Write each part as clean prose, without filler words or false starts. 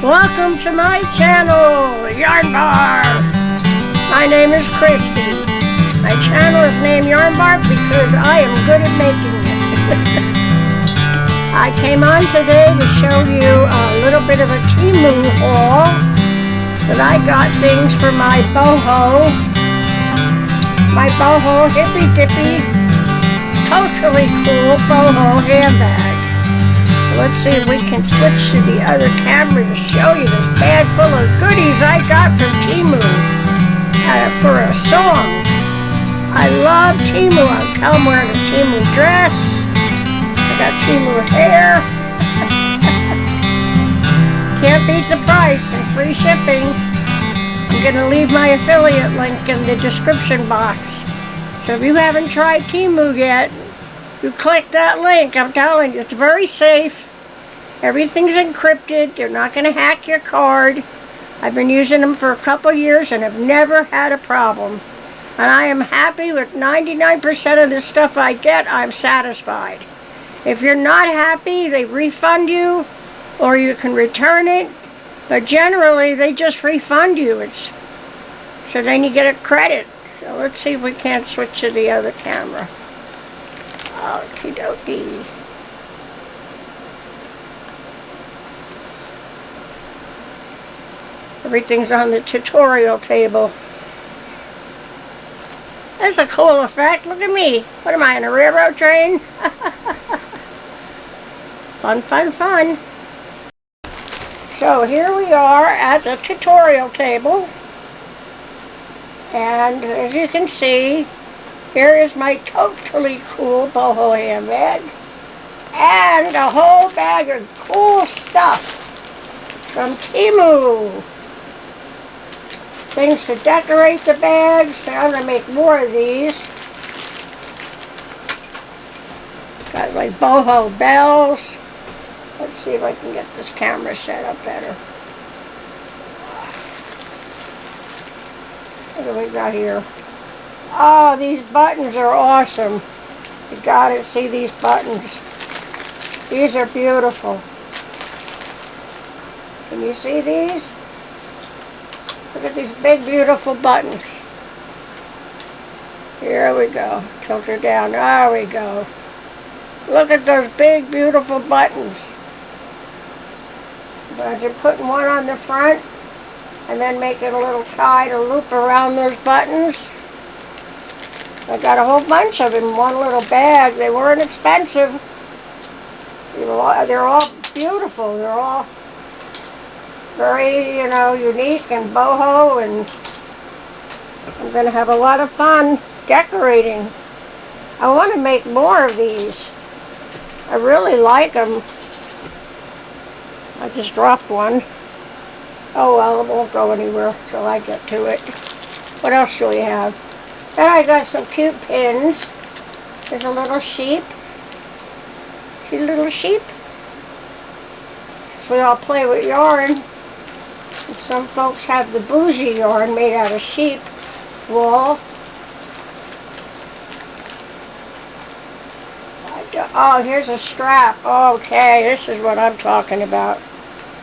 Welcome to my channel, YarnDoll. My name is Christy. My channel is named YarnDoll because I am good at making it. I came on today to show you a little bit of a Temu haul that I got things for my Boho, Hippy Dippy, Tote-ally cool Boho handbag. Let's see if we can switch to the other camera to show you this bag full of goodies I got from Temu for a song. I love Temu. I'm wearing a Temu dress. I got Temu hair. Can't beat the price and free shipping. I'm going to leave my affiliate link in the description box. So if you haven't tried Temu yet, you click that link. I'm telling you, it's very safe. Everything's encrypted. They're not going to hack your card. I've been using them for a couple years and have never had a problem. And I am happy with 99% of the stuff I get. I'm satisfied. If you're not happy, they refund you or you can return it. But generally, they just refund you. So then you get a credit. So let's see if we can't switch to the other camera. Okie dokie. Everything's on the tutorial table. That's a cool effect. Look at me. What am I, on a railroad train? Fun, fun, fun. So here we are at the tutorial table. And as you can see, here is my Tote-ally cool Boho handbag. And a whole bag of cool stuff from Temu. Things to decorate the bags. I'm going to make more of these. Got my Boho bells. Let's see if I can get this camera set up better. What do we got here? Oh, these buttons are awesome. You gotta see these buttons. These are beautiful. Can you see these? Look at these big, beautiful buttons. Here we go. Tilt her down. There we go. Look at those big, beautiful buttons. Imagine putting one on the front and then making a little tie to loop around those buttons. I got a whole bunch of them in one little bag. They weren't expensive. They're all beautiful. They're all very, unique and boho, and I'm going to have a lot of fun decorating. I want to make more of these. I really like them. I just dropped one. Oh well, it won't go anywhere till I get to it. What else do we have? Then I got some cute pins. There's a little sheep. See the little sheep? So we all play with yarn. And some folks have the bougie yarn made out of sheep wool. Oh, here's a strap. Okay, this is what I'm talking about.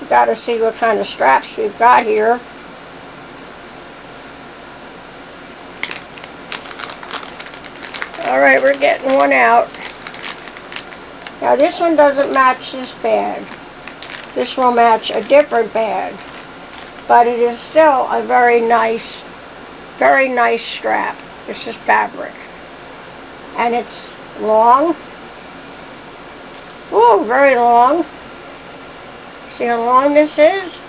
You got to see what kind of straps we've got here. Alright, we're getting one out. Now this one doesn't match this bag. This will match a different bag. But it is still a very nice strap. This is fabric. And it's long. Ooh, very long. See how long this is?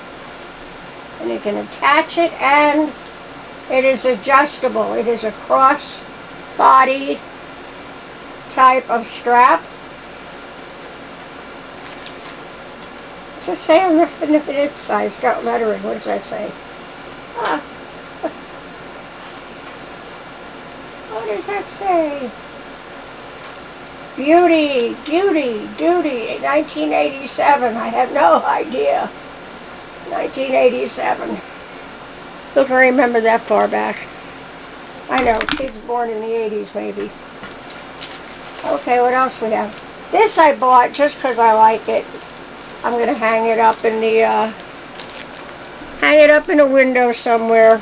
And you can attach it, and it is adjustable. It is a crossbody type of strap. Just say on the inside, start lettering. What does that say? What does that say? Beauty, duty, 1987. I have no idea. 1987. Who can remember that far back? I know, kids born in the 80s maybe. Okay, what else we have? This I bought just because I like it. I'm going to hang it up in the hang it up in a window somewhere.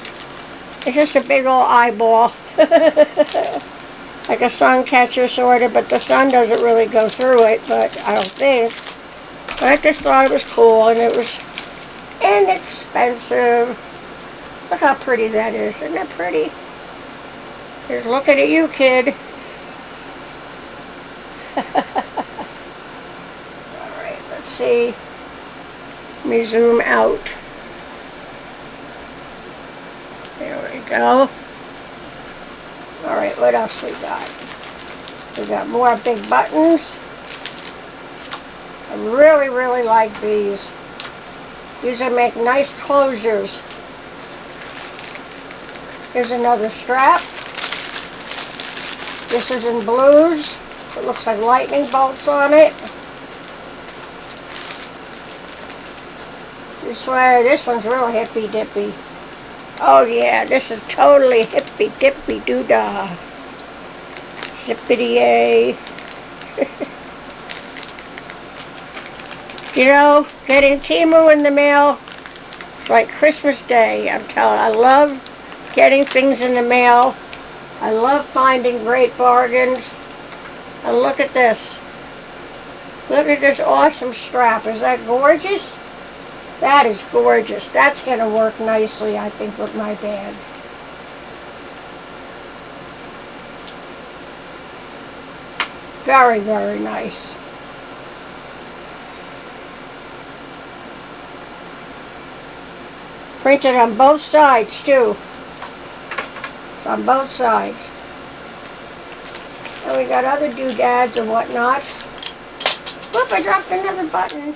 It's just a big old eyeball. Like a sun catcher sort of, but the sun doesn't really go through it, but I don't think. But I just thought it was cool, and it was inexpensive. Look how pretty that is. Isn't that pretty? Just looking at you, kid. Alright, let's see. Let me zoom out. There we go. Alright, what else we got? We got more big buttons. I really, really like these. These will make nice closures. Here's another strap. This is in blues. It looks like lightning bolts on it. This one's real hippy dippy. Oh yeah, this is totally hippy dippy doo-dah. Zippity-yay. You know, getting Temu in the mail, it's like Christmas Day. I'm telling you, I love getting things in the mail. I love finding great bargains. And look at this. Look at this awesome strap. Is that gorgeous? That is gorgeous. That's going to work nicely, I think, with my bag. Very, very nice. Printed on both sides, too. It's on both sides. And we got other doodads and whatnots. Whoop, I dropped another button.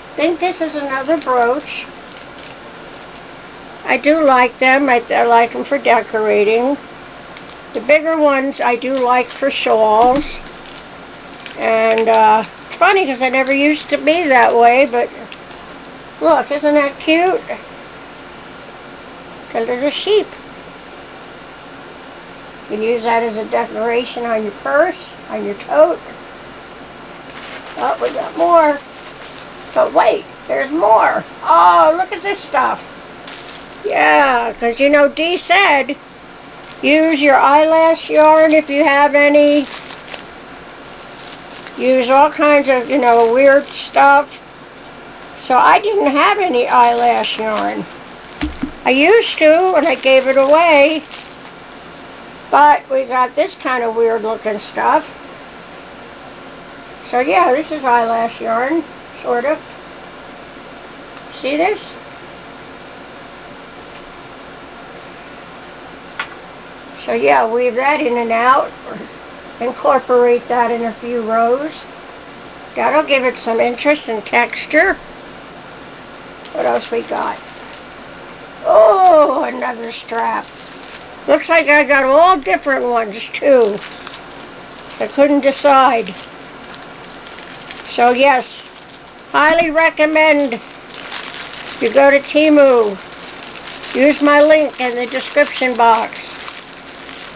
I think this is another brooch. I do like them. I like them for decorating. The bigger ones I do like for shawls. And it's funny because I never used to be that way, but look, isn't that cute? A little sheep. You can use that as a decoration on your purse, on your tote. Oh, we got more. But wait, there's more. Oh, look at this stuff. Yeah, because you know Dee said use your eyelash yarn if you have any. Use all kinds of, you know, weird stuff. So I didn't have any eyelash yarn. I used to, and I gave it away. But we got this kind of weird looking stuff. So yeah, this is eyelash yarn, sort of. See this? So yeah, weave that in and out. Incorporate that in a few rows. That'll give it some interest and texture. What else we got? Oh, another strap. Looks like I got all different ones too. I couldn't decide. So yes, highly recommend you go to Temu. Use my link in the description box.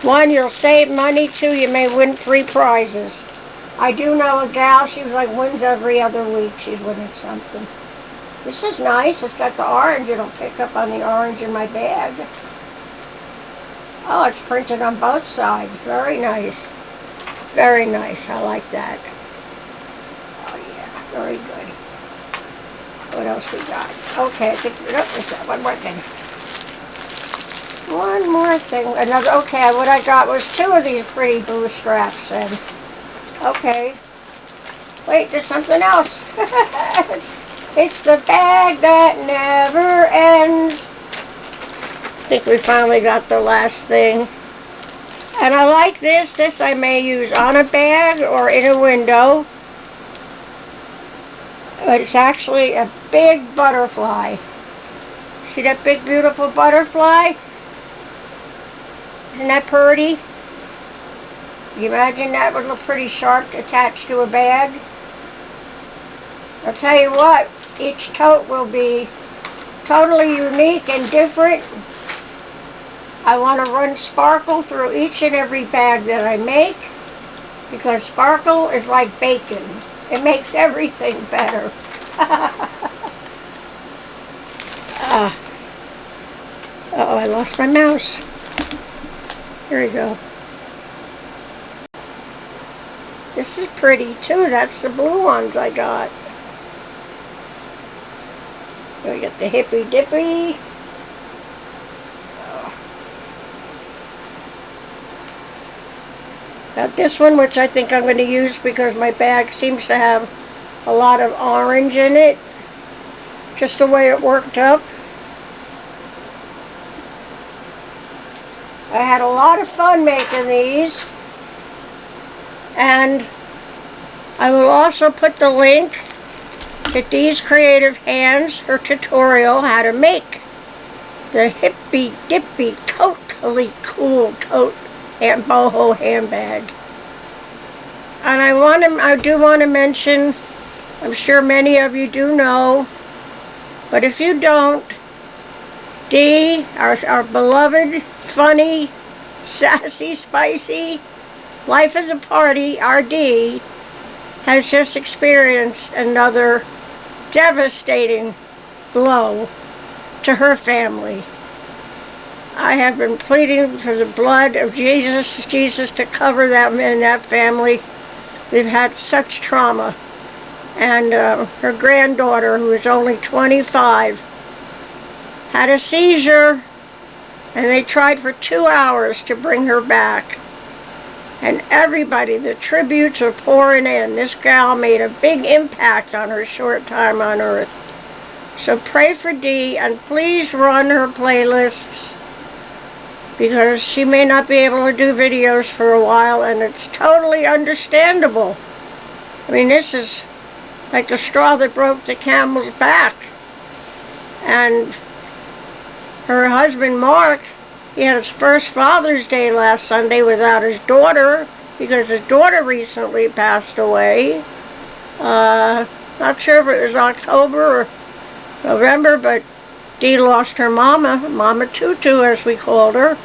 1, you'll save money. 2, you may win free prizes. I do know a gal, she was like wins every other week. She's winning something. This is nice. It's got the orange. It'll pick up on the orange in my bag. Oh, it's printed on both sides. Very nice. Very nice. I like that. Oh yeah, very good. What else we got? Okay, I think there's that one more thing. One more thing. Another. Okay, what I got was 2 of these pretty blue straps. And okay. Wait, there's something else. It's the bag that never ends. I think we finally got the last thing. And I like this. This I may use on a bag or in a window. But it's actually a big butterfly. See that big beautiful butterfly? Isn't that pretty? Can you imagine that would look pretty sharp attached to a bag? I'll tell you what, each tote will be totally unique and different. I want to run sparkle through each and every bag that I make because sparkle is like bacon. It makes everything better. I lost my mouse. Here we go. This is pretty too. That's the blue ones I got. We got the Hippy Dippy. Got this one, which I think I'm going to use because my bag seems to have a lot of orange in it. Just the way it worked up. I had a lot of fun making these. And I will also put the link to Dee's Creative Hands, her tutorial how to make the Hippy Dippy Tote-ally cool tote and boho handbag. And I do want to mention, I'm sure many of you do know, but if you don't, Dee, our beloved, funny, sassy, spicy, life of the party, our Dee, has just experienced another devastating blow to her family. I have been pleading for the blood of Jesus to cover them and that family. They've had such trauma. And her granddaughter, who is only 25, had a seizure, and they tried for 2 hours to bring her back. And everybody, the tributes are pouring in. This gal made a big impact on her short time on earth. So pray for Dee, and please run her playlists, because she may not be able to do videos for a while, and it's totally understandable. I mean, this is like the straw that broke the camel's back. And her husband, Mark, he had his first Father's Day last Sunday without his daughter, because his daughter recently passed away. Not sure if it was October or November, but Dee lost her mama, Mama Tutu as we called her.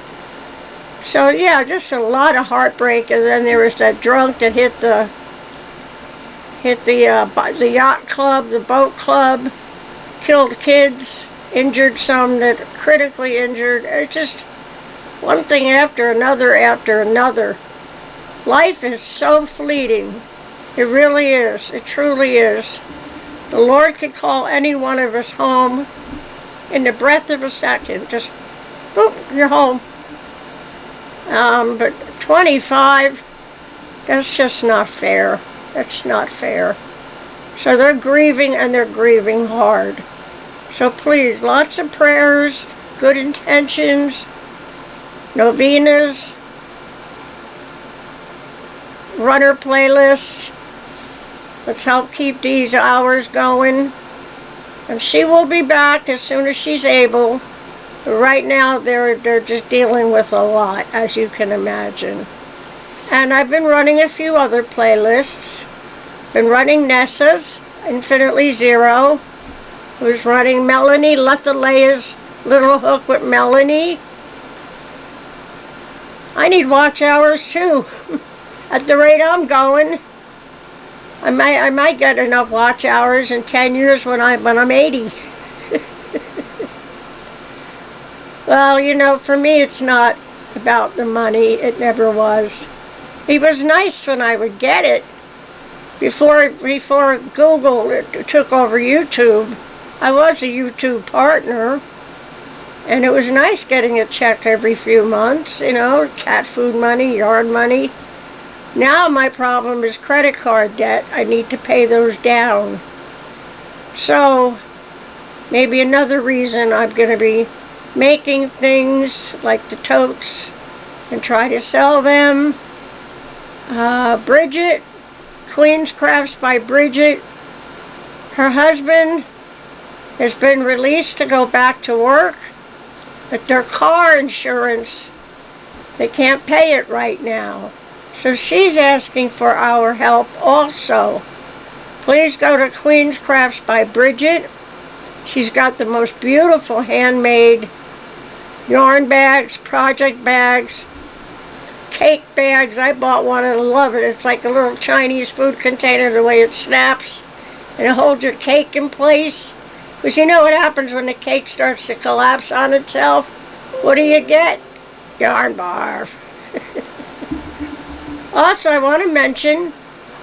So yeah, just a lot of heartbreak. And then there was that drunk that hit the yacht club, the boat club, killed kids, injured some that are critically injured. It's just one thing after another after another. Life is so fleeting. It really is. It truly is. The Lord could call any one of us home in the breath of a second. Just, boop, you're home. But 25, that's just not fair. That's not fair. So they're grieving, and they're grieving hard. So please, lots of prayers, good intentions, novenas, runner playlists. Let's help keep these hours going. And she will be back as soon as she's able. But right now, they're just dealing with a lot, as you can imagine. And I've been running a few other playlists. Been running Nessa's Infinitely Zero. Was running Melanie Lethalea's Little Hook with Melanie. I need watch hours too. At the rate I'm going, I might get enough watch hours in 10 years when I'm 80. Well, you know, for me it's not about the money. It never was. It was nice when I would get it. Before Google took over YouTube, I was a YouTube partner, and it was nice getting a check every few months, you know, cat food money, yard money. Now my problem is credit card debt. I need to pay those down. So maybe another reason I'm going to be making things like the totes and try to sell them. Bridget, Queen's Crafts by Bridget, her husband has been released to go back to work, but their car insurance, they can't pay it right now. So she's asking for our help also. Please go to Queen's Crafts by Bridget. She's got the most beautiful handmade yarn bags, project bags, cake bags. I bought one and I love it. It's like a little Chinese food container, the way it snaps, and it holds your cake in place. Because you know what happens when the cake starts to collapse on itself? What do you get? Yarn barf. Also, I want to mention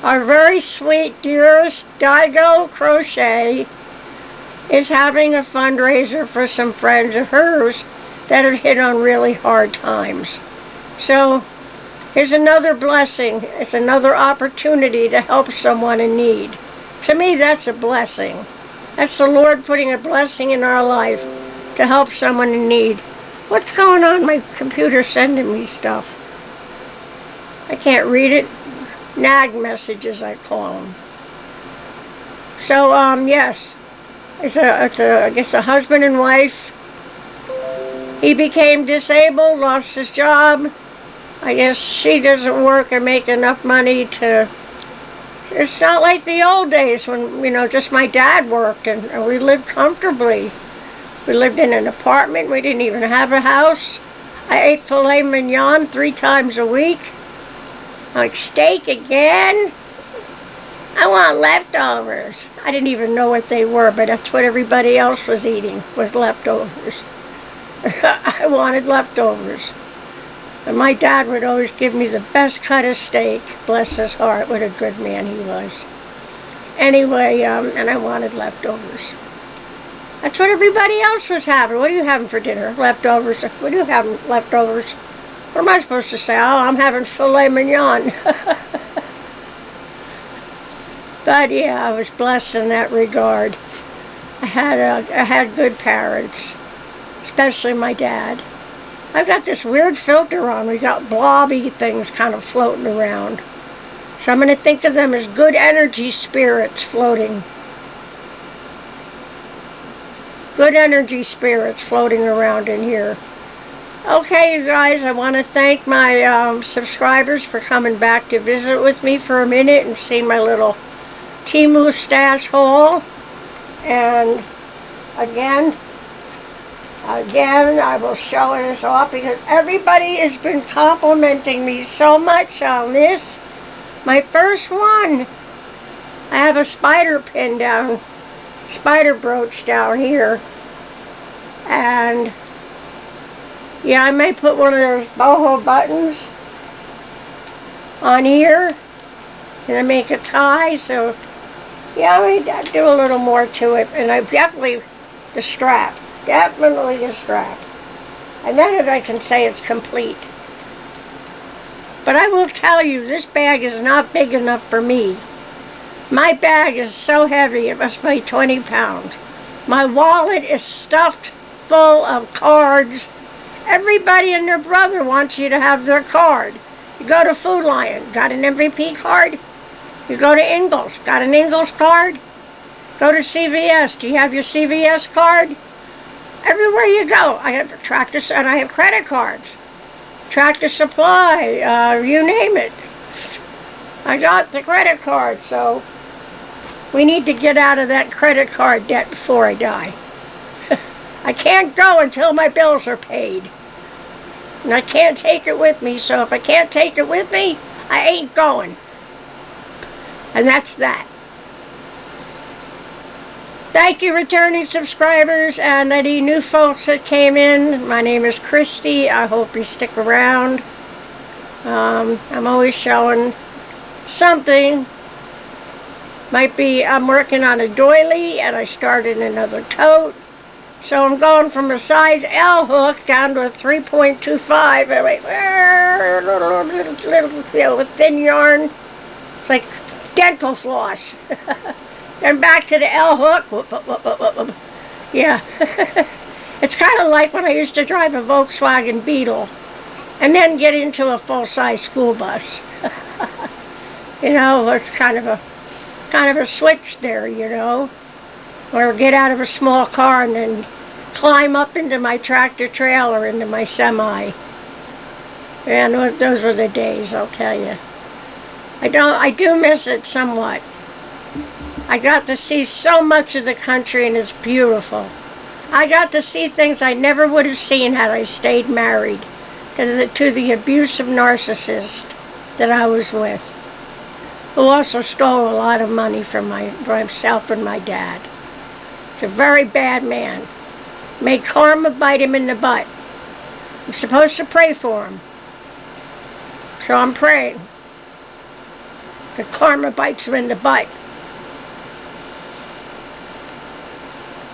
our very sweet, dearest Digo Crochet is having a fundraiser for some friends of hers that have hit on really hard times. So, here's another blessing. It's another opportunity to help someone in need. To me, that's a blessing. That's the Lord putting a blessing in our life to help someone in need. What's going on? My computer's sending me stuff. I can't read it. Nag messages, I call them. So, yes. It's I guess a husband and wife. He became disabled, lost his job. I guess she doesn't work and make enough money to... It's not like the old days when, just my dad worked and we lived comfortably. We lived in an apartment. We didn't even have a house. I ate filet mignon 3 times a week. Like, steak again? I want leftovers. I didn't even know what they were, but that's what everybody else was eating, was leftovers. I wanted leftovers. And my dad would always give me the best cut of steak. Bless his heart, what a good man he was. Anyway, and I wanted leftovers. That's what everybody else was having. What are you having for dinner? Leftovers. What are you having? Leftovers. What am I supposed to say? Oh, I'm having filet mignon. But yeah, I was blessed in that regard. I had good parents, especially my dad. I've got this weird filter on. We got blobby things kind of floating around. So I'm going to think of them as good energy spirits floating. Good energy spirits floating around in here. Okay, you guys, I want to thank my subscribers for coming back to visit with me for a minute and see my little Temu stash haul. And again, I will show this off because everybody has been complimenting me so much on this. My first one. I have a spider brooch down here. And yeah, I may put one of those boho buttons on here and I make a tie, so yeah, I may do a little more to it. And I definitely the strap. And then I can say it's complete. But I will tell you, this bag is not big enough for me. My bag is so heavy, it must weigh 20 pounds. My wallet is stuffed full of cards. Everybody and their brother wants you to have their card. You go to Food Lion, got an MVP card? You go to Ingles, got an Ingles card? Go to CVS, do you have your CVS card? Everywhere you go, I have Tractor, and I have credit cards. Tractor Supply, you name it. I got the credit card, so we need to get out of that credit card debt before I die. I can't go until my bills are paid. And I can't take it with me, so if I can't take it with me, I ain't going. And that's that. Thank you, returning subscribers and any new folks that came in. My name is Christy. I hope you stick around. I'm always showing something. I'm working on a doily and I started another tote. So I'm going from a size L hook down to a 3.25. Little with thin yarn. It's like dental floss. Then back to the L hook. Yeah. It's kind of like when I used to drive a Volkswagen Beetle and then get into a full-size school bus. It's kind of a switch there, Or get out of a small car and then climb up into my tractor trailer, into my semi. And those were the days, I'll tell you. I do miss it somewhat. I got to see so much of the country and it's beautiful. I got to see things I never would have seen had I stayed married to the abusive narcissist that I was with, who also stole a lot of money from myself and my dad. He's a very bad man. Made karma bite him in the butt. I'm supposed to pray for him. So I'm praying. The karma bites him in the butt.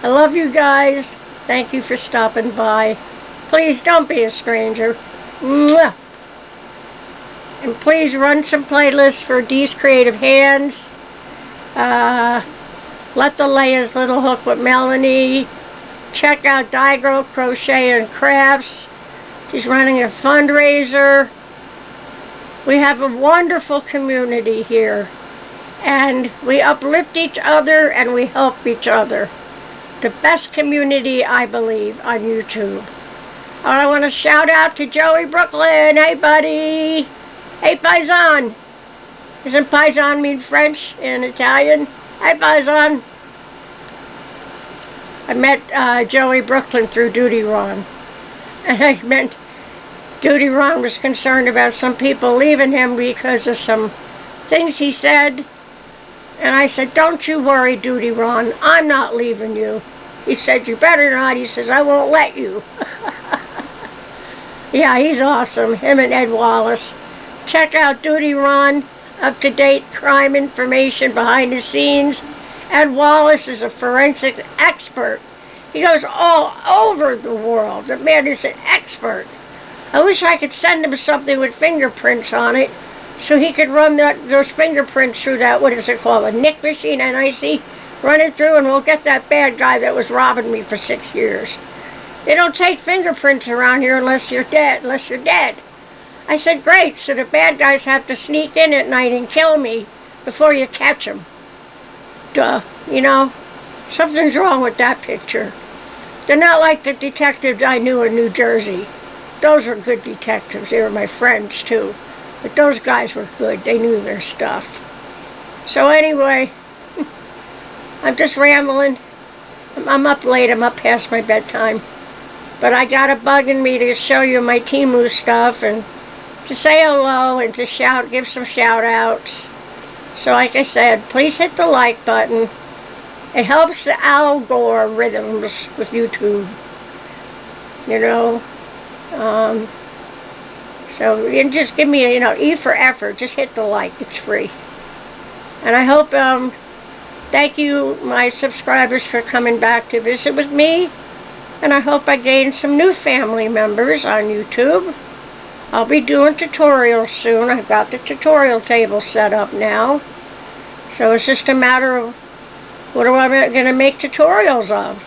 I love you guys. Thank you for stopping by. Please don't be a stranger. Mwah. And please run some playlists for Dee's Creative Hands. Let the Leia's Little Hook with Melanie. Check out Die Girl Crochet and Crafts. She's running a fundraiser. We have a wonderful community here. And we uplift each other and we help each other. The best community, I believe, on YouTube. I want to shout out to Joey Brooklyn. Hey, buddy. Hey, Paisan. Doesn't Paisan mean French in Italian? Hey, Paisan. I met Joey Brooklyn through Duty Ron. And I meant Duty Ron was concerned about some people leaving him because of some things he said. And I said, don't you worry, Duty Ron. I'm not leaving you. He said, you better not. He says, I won't let you. Yeah, he's awesome. Him and Ed Wallace. Check out Duty Ron. Up-to-date crime information behind the scenes. Ed Wallace is a forensic expert. He goes all over the world. The man is an expert. I wish I could send him something with fingerprints on it so he could run those fingerprints through that, what is it called, a nick machine, NIC, run it through and we'll get that bad guy that was robbing me for 6 years. They don't take fingerprints around here unless you're dead. I said, great, so the bad guys have to sneak in at night and kill me before you catch them. Duh, you know, something's wrong with that picture. They're not like the detectives I knew in New Jersey. Those were good detectives. They were my friends, too. But those guys were good. They knew their stuff. So anyway, I'm just rambling. I'm up late. I'm up past my bedtime. But I got a bug in me to show you my Temu stuff and to say hello and to give some shout-outs. So like I said, please hit the like button. It helps the algorithms with YouTube. You know. So you just give me, E for effort. Just hit the like. It's free. And I hope, thank you, my subscribers, for coming back to visit with me. And I hope I gained some new family members on YouTube. I'll be doing tutorials soon. I've got the tutorial table set up now. So it's just a matter of what am I going to make tutorials of.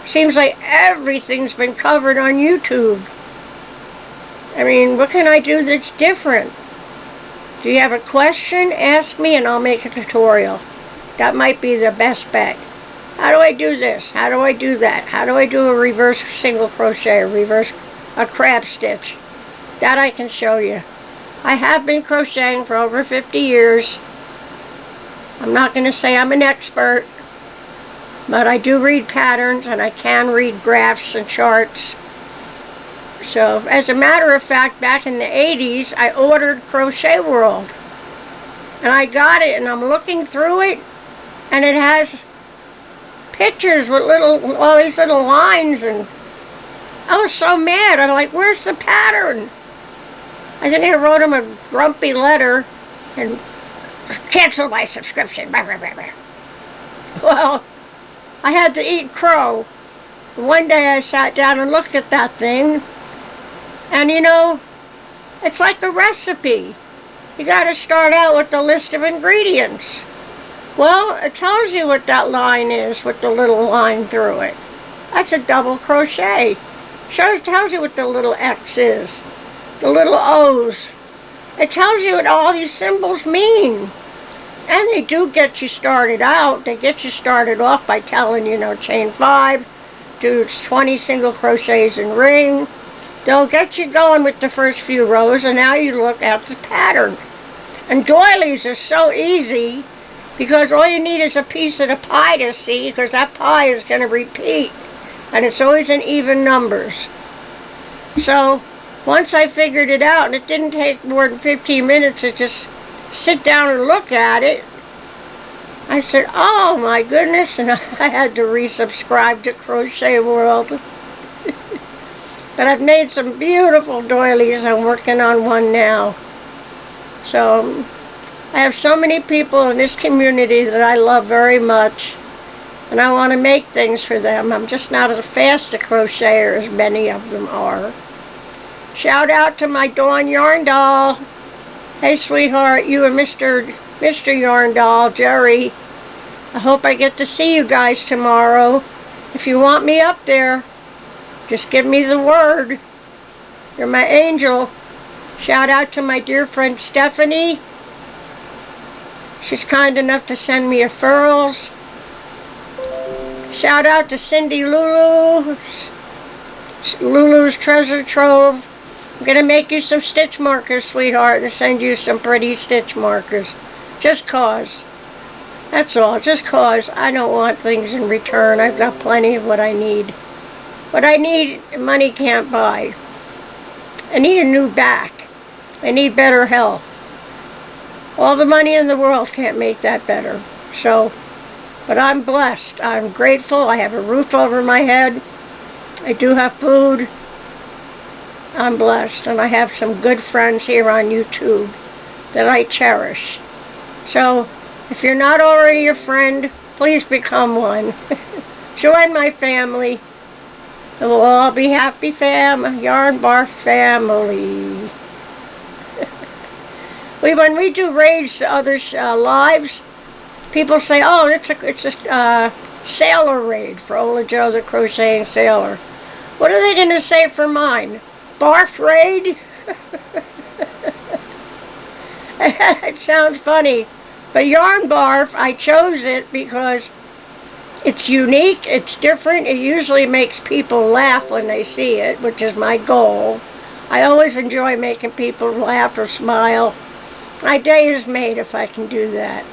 Seems like everything's been covered on YouTube. I mean, what can I do that's different? Do you have a question? Ask me and I'll make a tutorial. That might be the best bet. How do I do this? How do I do that? How do I do a reverse single crochet, a crab stitch? That I can show you. I have been crocheting for over 50 years. I'm not going to say I'm an expert, but I do read patterns and I can read graphs and charts. So, as a matter of fact, back in the 80s, I ordered Crochet World. And I got it and I'm looking through it and it has pictures with all these little lines, and I was so mad. I'm like, where's the pattern? I think I wrote him a grumpy letter and canceled my subscription. Well, I had to eat crow. One day I sat down and looked at that thing, and it's like a recipe. You got to start out with the list of ingredients. Well, it tells you what that line is with the little line through it. That's a double crochet. Tells you what the little X is, the little O's. It tells you what all these symbols mean. And they do get you started out. They get you started off by telling you, chain 5, do 20 single crochets and ring. They'll get you going with the first few rows, and now you look at the pattern. And doilies are so easy because all you need is a piece of the pie to see, because that pie is going to repeat. And it's always in even numbers. So once I figured it out, and it didn't take more than 15 minutes to just sit down and look at it, I said, oh my goodness, and I had to resubscribe to Crochet World. But I've made some beautiful doilies. I'm working on one now. So I have so many people in this community that I love very much, and I want to make things for them. I'm just not as fast a crocheter as many of them are. Shout out to my Dawn YarnDoll. Hey sweetheart, you and Mr. YarnDoll, Jerry. I hope I get to see you guys tomorrow. If you want me up there, just give me the word. You're my angel. Shout out to my dear friend Stephanie. She's kind enough to send me a furls. Shout out to Cindy Lulu's Treasure Trove. I'm going to make you some stitch markers, sweetheart, and send you some pretty stitch markers. Just cause. That's all. Just cause. I don't want things in return. I've got plenty of what I need. What I need, money can't buy. I need a new back. I need better health. All the money in the world can't make that better. So, but I'm blessed. I'm grateful. I have a roof over my head. I do have food. I'm blessed. And I have some good friends here on YouTube that I cherish. So, if you're not already a friend, please become one. Join my family. And we'll all be happy Yarn Bar family. When we do raids to other lives, people say, "Oh, it's a sailor raid for Ola Joe the Crocheting Sailor." What are they going to say for mine? Barf raid? It sounds funny, but Yarn Barf, I chose it because it's unique, it's different. It usually makes people laugh when they see it, which is my goal. I always enjoy making people laugh or smile. My day is made if I can do that.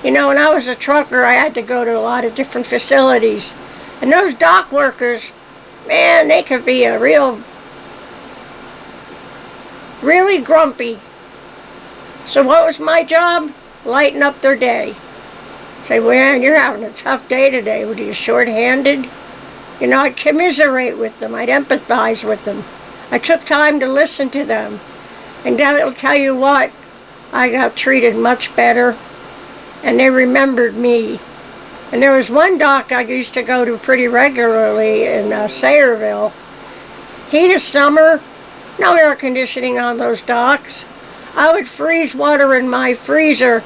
You know, when I was a trucker, I had to go to a lot of different facilities. And those dock workers, man, they could be a really grumpy. So what was my job? Lighten up their day. Say, well, you're having a tough day today. Were you short-handed? You know, I'd commiserate with them. I'd empathize with them. I took time to listen to them. And that'll tell you what, I got treated much better. And they remembered me. And there was one dock I used to go to pretty regularly in Sayreville. Heat of summer, no air conditioning on those docks. I would freeze water in my freezer,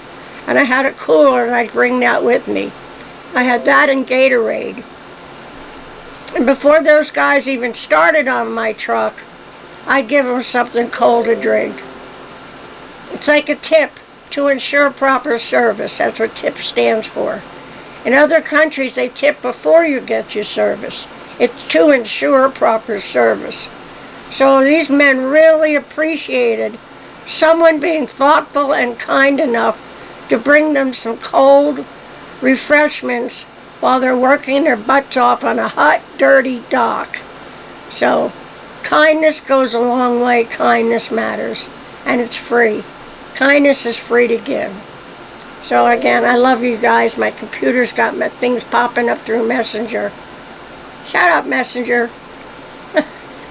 and I had a cooler, and I'd bring that with me. I had that in Gatorade. And before those guys even started on my truck, I'd give them something cold to drink. It's like a tip to ensure proper service. That's what tip stands for. In other countries, they tip before you get your service. It's to ensure proper service. So these men really appreciated someone being thoughtful and kind enough to bring them some cold refreshments while they're working their butts off on a hot, dirty dock. So kindness goes a long way. Kindness matters. And it's free. Kindness is free to give. So again, I love you guys. My computer's got things popping up through Messenger. Shut up, Messenger.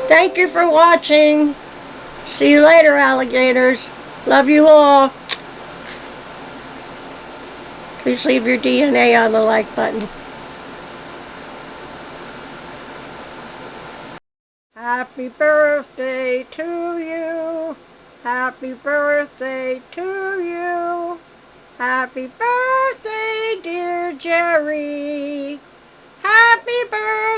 Thank you for watching. See you later, alligators. Love you all. Please leave your DNA on the like button. Happy birthday to you. Happy birthday to you. Happy birthday, dear Jerry. Happy birthday.